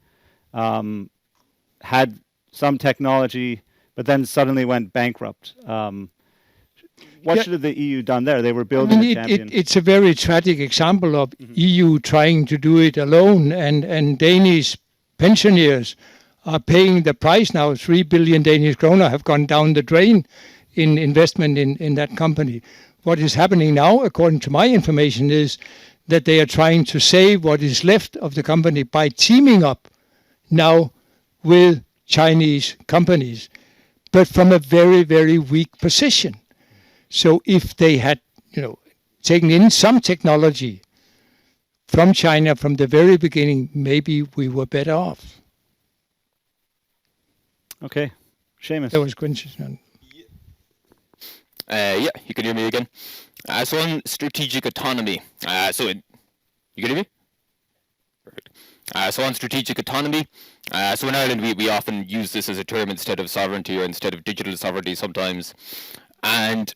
had some technology, but then suddenly went bankrupt. What should have the EU done there? They were building a champion. It's a very tragic example of EU trying to do it alone, and Danish pensioners are paying the price now. 3 billion Danish kroner have gone down the drain in investment in that company. What is happening now, according to my information, is that they are trying to save what is left of the company by teaming up now with Chinese companies, but from a very, very weak position. So if they had, taken in some technology from China from the very beginning, maybe we were better off. Okay, Seamus. That was question. Yeah, you can hear me again. So on strategic autonomy, you can hear me? Perfect. So on strategic autonomy, so in Ireland we often use this as a term instead of sovereignty or instead of digital sovereignty sometimes. And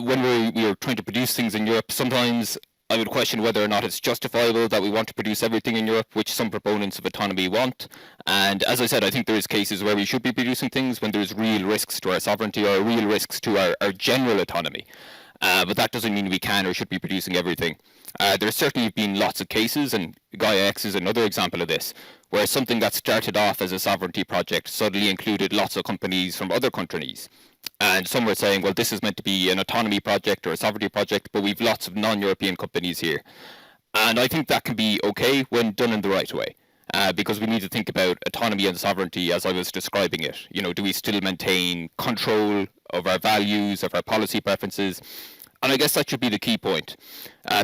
when we are trying to produce things in Europe, sometimes I would question whether or not it's justifiable that we want to produce everything in Europe, which some proponents of autonomy want. And as I said, I think there is cases where we should be producing things when there's real risks to our sovereignty or real risks to our general autonomy. But that doesn't mean we can or should be producing everything. There's certainly been lots of cases, and Gaia X is another example of this, where something that started off as a sovereignty project suddenly included lots of companies from other countries. And some were saying, well, this is meant to be an autonomy project or a sovereignty project, but we've lots of non-European companies here. And I think that can be okay when done in the right way, because we need to think about autonomy and sovereignty as I was describing it. Do we still maintain control of our values, of our policy preferences? And I guess that should be the key point,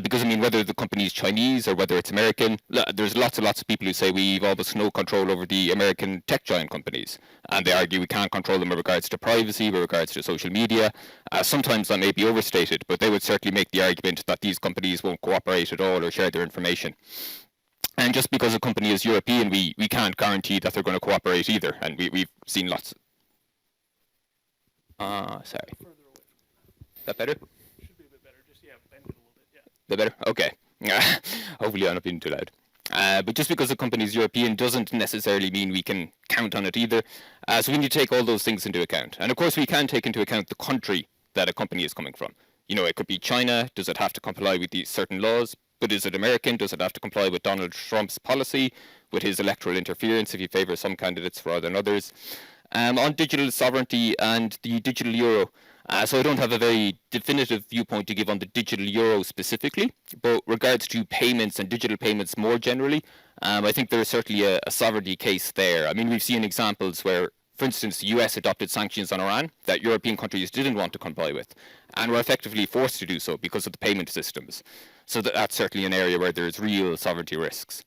because whether the company is Chinese or whether it's American, there's lots and lots of people who say we've almost no control over the American tech giant companies, and they argue we can't control them with regards to privacy, with regards to social media. Sometimes that may be overstated, but they would certainly make the argument that these companies won't cooperate at all or share their information. And just because a company is European, we can't guarantee that they're going to cooperate either, and we've seen lots. Sorry. Is that better? The better? Okay. Hopefully I'm not being too loud. But just because a company is European doesn't necessarily mean we can count on it either. So we need to take all those things into account. And of course we can take into account the country that a company is coming from. It could be China. Does it have to comply with these certain laws? But is it American? Does it have to comply with Donald Trump's policy, with his electoral interference if he favors some candidates rather than others? On digital sovereignty and the digital euro, so I don't have a very definitive viewpoint to give on the digital euro specifically, but regards to payments and digital payments more generally, I think there is certainly a sovereignty case there. We've seen examples where, for instance, the US adopted sanctions on Iran that European countries didn't want to comply with, and were effectively forced to do so because of the payment systems. So that's certainly an area where there's real sovereignty risks.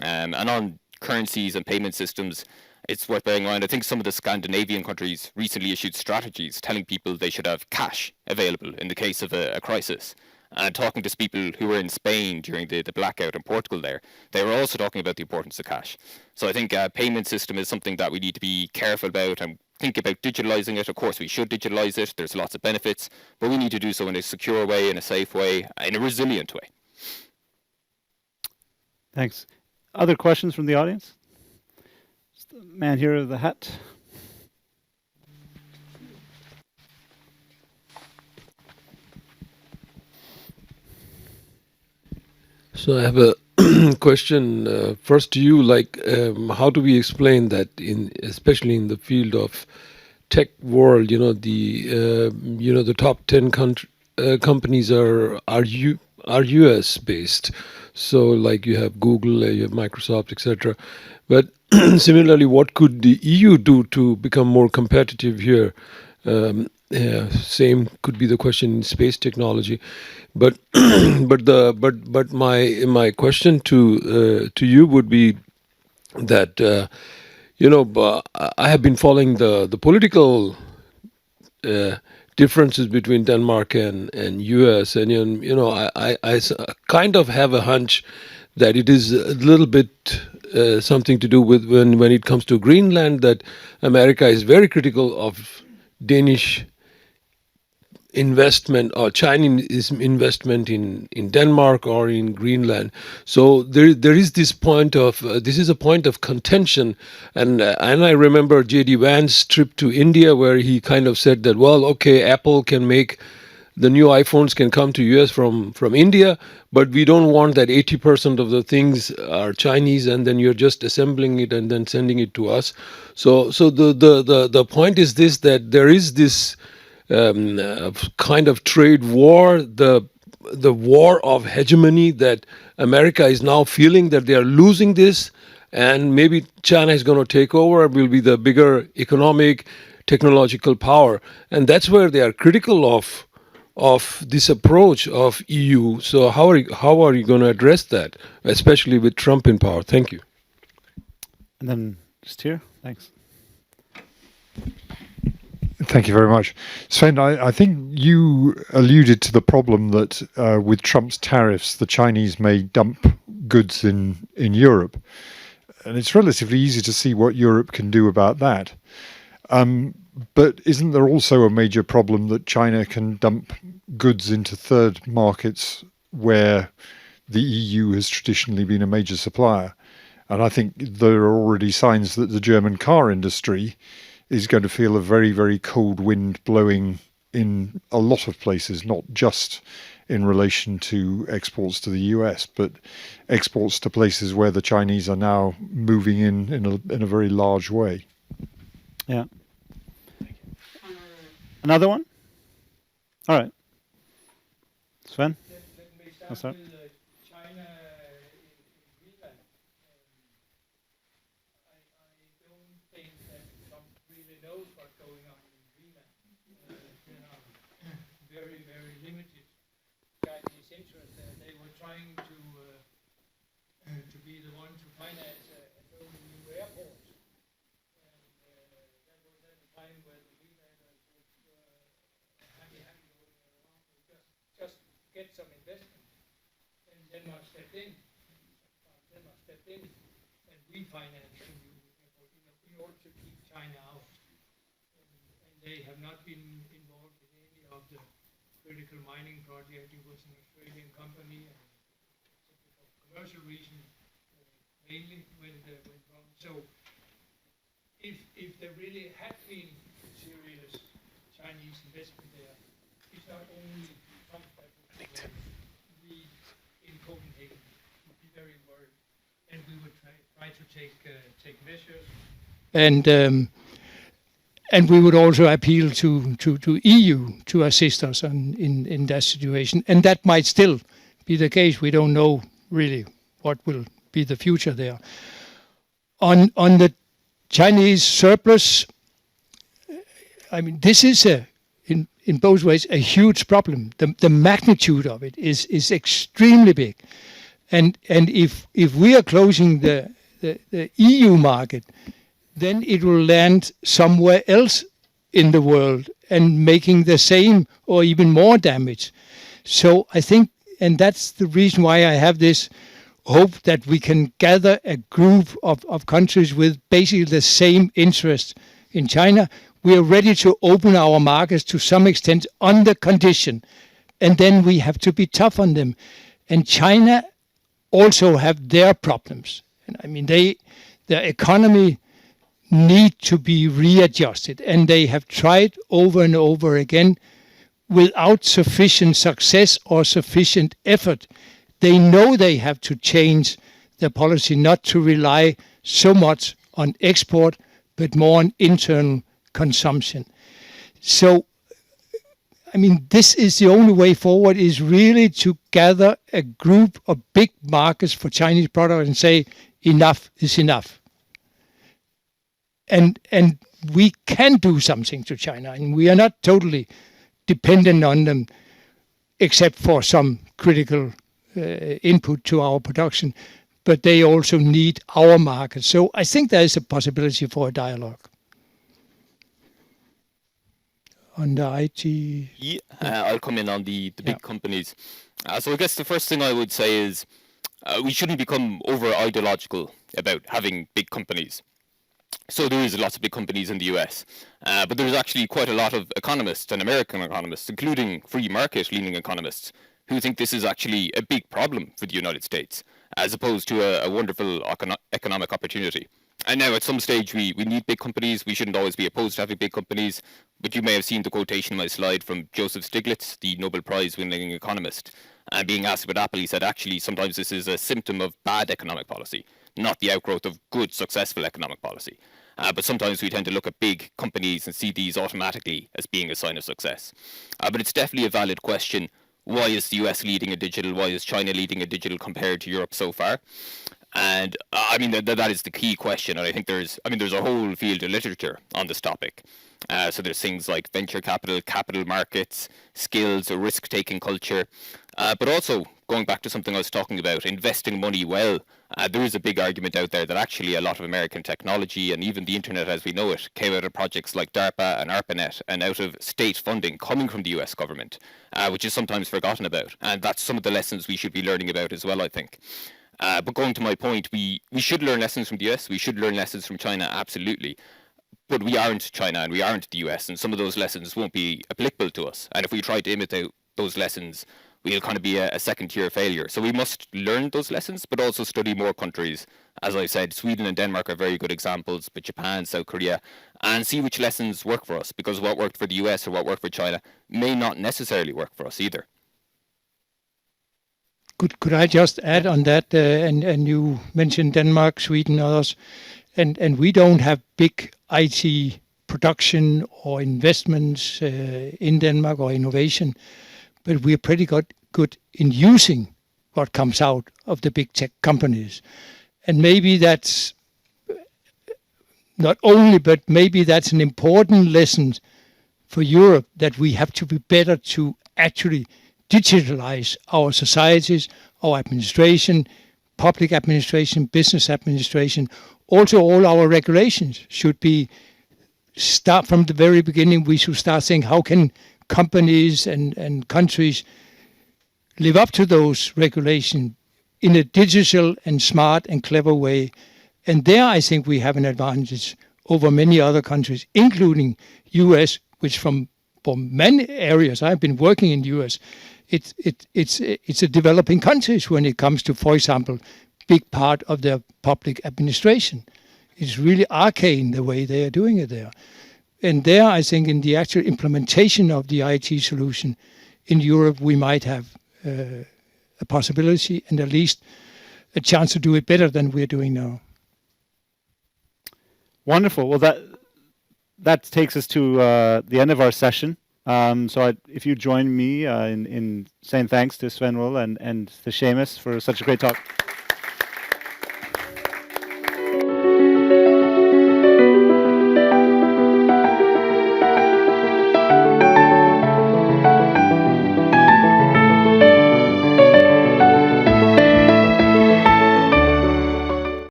And on currencies and payment systems, it's worth bearing in mind, I think some of the Scandinavian countries recently issued strategies telling people they should have cash available in the case of a crisis. And talking to people who were in Spain during the blackout in Portugal there, they were also talking about the importance of cash. So I think a payment system is something that we need to be careful about and think about digitalizing it. Of course, we should digitalize it. There's lots of benefits, but we need to do so in a secure way, in a safe way, in a resilient way. Thanks. Other questions from the audience? The man here with the hat. So I have a question first to you. Like, how do we explain that, especially in the field of tech world, the top 10 companies are US based. So like you have Google, you have Microsoft, etc. But similarly, what could the EU do to become more competitive here? Same could be the question in space technology, but but my question to you would be that I have been following the political differences between Denmark and US, and I kind of have a hunch that it is a little bit something to do with when it comes to Greenland, that America is very critical of Danish investment or Chinese investment in Denmark or in Greenland. So there is this point of this is a point of contention, and I remember J.D. Vance's trip to India, where he kind of said that, well, okay, Apple can make the new iPhones can come to US from India, but we don't want that 80% of the things are Chinese and then you're just assembling it and then sending it to us. So the point is this, that there is this kind of trade war, the war of hegemony, that America is now feeling that they are losing this, and maybe China is going to take over, will be the bigger economic, technological power, and that's where they are critical of this approach of EU. So how are you going to address that, especially with Trump in power? Thank you. And then just here, thanks. Thank you very much. Svend, I think you alluded to the problem that with Trump's tariffs, the Chinese may dump goods in Europe. And it's relatively easy to see what Europe can do about that. But isn't there also a major problem that China can dump goods into third markets where the EU has traditionally been a major supplier? And I think there are already signs that the German car industry is going to feel a very, very cold wind blowing in a lot of places, not just in relation to exports to the US, but exports to places where the Chinese are now moving in a very large way. Yeah. Another one? All right. Svend? Let me Oh, sorry. start with China in Greenland. I don't think that Trump really knows what's going on in Greenland. There are very, very limited Chinese interests there. They were trying to be the one to finance a whole new airport. And that was at a time where the Greenlanders were happy going around with just get some investment. And Denmark stepped in. And refinanced the new airport in order to keep China out. And they have not been involved in any of the critical mining project. It was an Australian company, and for commercial reasons mainly went wrong. So if there really had been serious Chinese investment there, it's not only Trump that would be worried. We in Copenhagen would be very worried, and we would try to take measures. And we would also appeal to EU to assist us in that situation. And that might still be the case. We don't know really what will be the future there. On the Chinese surplus, I mean, this is in both ways a huge problem. The magnitude of it is extremely big. And if we are closing the EU market, then it will land somewhere else in the world and making the same or even more damage. So I think, and that's the reason why I have this hope that we can gather a group of countries with basically the same interest in China. We are ready to open our markets to some extent under condition, and then we have to be tough on them. And China also have their problems. And I mean, their economy need to be readjusted, and they have tried over and over again without sufficient success or sufficient effort they know they have to change their policy, not to rely so much on export, but more on internal consumption. So, I mean, this is the only way forward, is really to gather a group of big markets for Chinese products and say, enough is enough. And we can do something to China, and we are not totally dependent on them, except for some critical input to our production, but they also need our market. So I think there is a possibility for a dialogue. On the IT... Yeah, I'll come in on the big companies. So I guess the first thing I would say is we shouldn't become over-ideological about having big companies. So there is lots of big companies in the US, but there's actually quite a lot of economists and American economists, including free market-leaning economists, who think this is actually a big problem for the United States, as opposed to a wonderful economic opportunity. And now at some stage we need big companies. We shouldn't always be opposed to having big companies, but you may have seen the quotation in my slide from Joseph Stiglitz, the Nobel Prize winning economist, and being asked about Apple, he said actually sometimes this is a symptom of bad economic policy, not the outgrowth of good, successful economic policy. But sometimes we tend to look at big companies and see these automatically as being a sign of success. But it's definitely a valid question. Why is the US leading in digital? Why is China leading in digital compared to Europe so far? And I mean, that is the key question. And I think there's a whole field of literature on this topic. So there's things like venture capital, capital markets, skills, a risk-taking culture. But also, going back to something I was talking about, investing money well, there is a big argument out there that actually a lot of American technology and even the internet as we know it came out of projects like DARPA and ARPANET and out of state funding coming from the US government, which is sometimes forgotten about. And that's some of the lessons we should be learning about as well, I think. But going to my point, we should learn lessons from the US, we should learn lessons from China, absolutely. But we aren't China and we aren't the US, and some of those lessons won't be applicable to us. And if we try to imitate those lessons, we'll kind of be a second-tier failure. So we must learn those lessons, but also study more countries. As I said, Sweden and Denmark are very good examples, but Japan, South Korea, and see which lessons work for us, because what worked for the US or what worked for China may not necessarily work for us either. Could I just add on that, and you mentioned Denmark, Sweden, others, and we don't have big IT production or investments in Denmark or innovation, but we're pretty good in using what comes out of the big tech companies. And maybe that's not only, but maybe that's an important lesson for Europe, that we have to be better to actually digitalize our societies, our administration, public administration, business administration. Also, all our regulations should be start from the very beginning. We should start saying, how can companies and countries live up to those regulations in a digital and smart and clever way? And there, I think we have an advantage over many other countries, including US, which for many areas, I've been working in the US, it's a developing countries when it comes to, for example, big part of their public administration. It's really arcane the way they are doing it there. And there, I think, in the actual implementation of the IT solution in Europe, we might have a possibility and at least a chance to do it better than we're doing now. Wonderful. Well, that takes us to the end of our session. If you join me in saying thanks to Svend and to Seamus for such a great talk.